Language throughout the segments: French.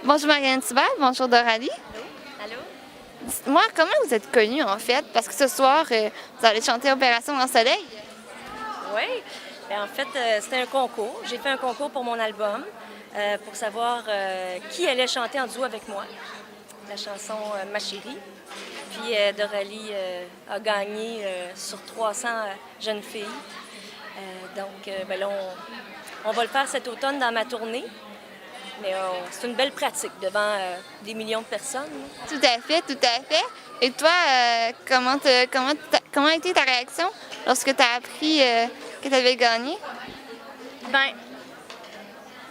Bonjour Marianne Thibert, bonjour Doralie. Allô? Dites-moi, comment vous êtes connue en fait? Parce que ce soir, vous allez chanter Opération en Soleil. Oui. En fait, c'était un concours. J'ai fait un concours pour mon album pour savoir qui allait chanter en duo avec moi. La chanson Ma chérie. Puis Doralie a gagné sur 300 jeunes filles. Donc, là, on va le faire cet automne dans ma tournée. Mais c'est une belle pratique devant des millions de personnes. Tout à fait, tout à fait. Et toi, comment a été ta réaction lorsque tu as appris que tu avais gagné? Ben,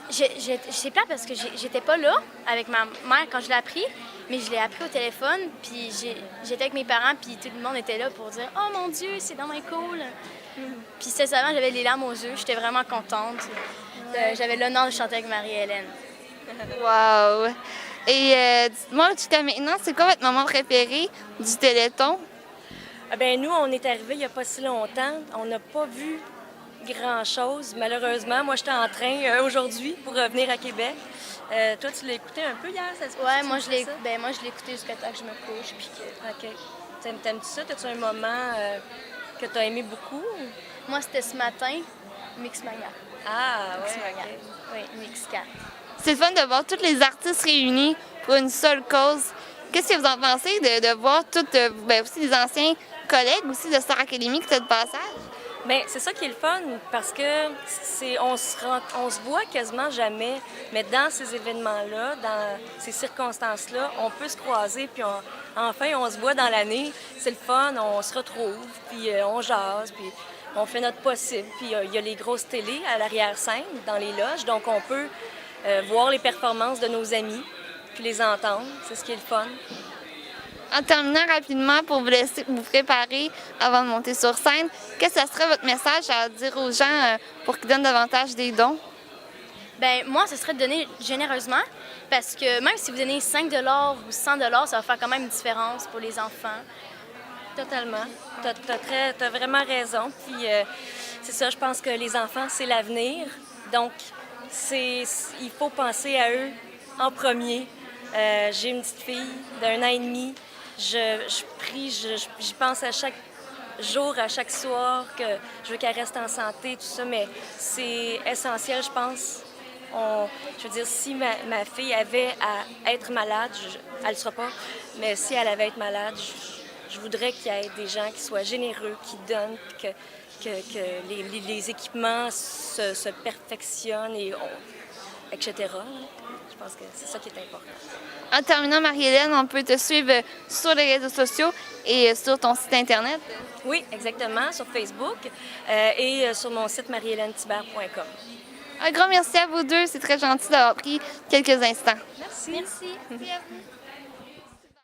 c'est plate parce que j'étais pas là avec ma mère quand je l'ai appris, mais je l'ai appris au téléphone, puis j'étais avec mes parents, puis tout le monde était là pour dire « Oh mon Dieu, c'est vraiment cool! » Puis sincèrement, j'avais les larmes aux yeux, j'étais vraiment contente. J'avais l'honneur de chanter avec Marie-Hélène. Wow! Et dites-moi, jusqu'à maintenant, c'est quoi votre moment préféré du Téléthon? Nous, on est arrivés il n'y a pas si longtemps. On n'a pas vu grand-chose, malheureusement. Moi, j'étais en train aujourd'hui pour revenir à Québec. Toi, tu l'as écouté un peu hier? Ouais, moi, je l'ai écouté jusqu'à temps que je me couche. Puis OK. T'aimes-tu ça? As-tu un moment que tu as aimé beaucoup? Moi, c'était ce matin, Mixmania. Ah, oui. Mixmania. Okay. Oui, Mix 4. C'est le fun de voir tous les artistes réunis pour une seule cause. Qu'est-ce que vous en pensez de voir aussi les anciens collègues aussi de Star Academy qui étaient de passage? Bien, c'est ça qui est le fun, parce que on se voit quasiment jamais, mais dans ces événements-là, dans ces circonstances-là, on peut se croiser, puis enfin, on se voit dans l'année. C'est le fun, on se retrouve, puis on jase, puis on fait notre possible. Puis il y a les grosses télés à l'arrière-scène, dans les loges, donc on peut voir les performances de nos amis, puis les entendre. C'est ce qui est le fun. En terminant rapidement, pour vous laisser vous préparer avant de monter sur scène, qu'est-ce que serait votre message à dire aux gens pour qu'ils donnent davantage des dons? Bien, moi, ce serait de donner généreusement, parce que même si vous donnez 5 $ ou 100 $, ça va faire quand même une différence pour les enfants. Totalement. T'as vraiment raison. Puis c'est ça, je pense que les enfants, c'est l'avenir. Donc, il faut penser à eux en premier. J'ai une petite fille d'1 an et demi. Je prie, j'y pense à chaque jour, à chaque soir, que je veux qu'elle reste en santé, tout ça, mais c'est essentiel, je pense. Je veux dire, si ma fille avait à être malade, elle ne le sera pas, mais si elle avait à être malade, je voudrais qu'il y ait des gens qui soient généreux, qui donnent, que les équipements se perfectionnent, etc. Je pense que c'est ça qui est important. En terminant, Marie-Hélène, on peut te suivre sur les réseaux sociaux et sur ton site Internet. Oui, exactement, sur Facebook et sur mon site mariehélènethibert.com. Un grand merci à vous deux. C'est très gentil d'avoir pris quelques instants. Merci. Merci. Merci à vous.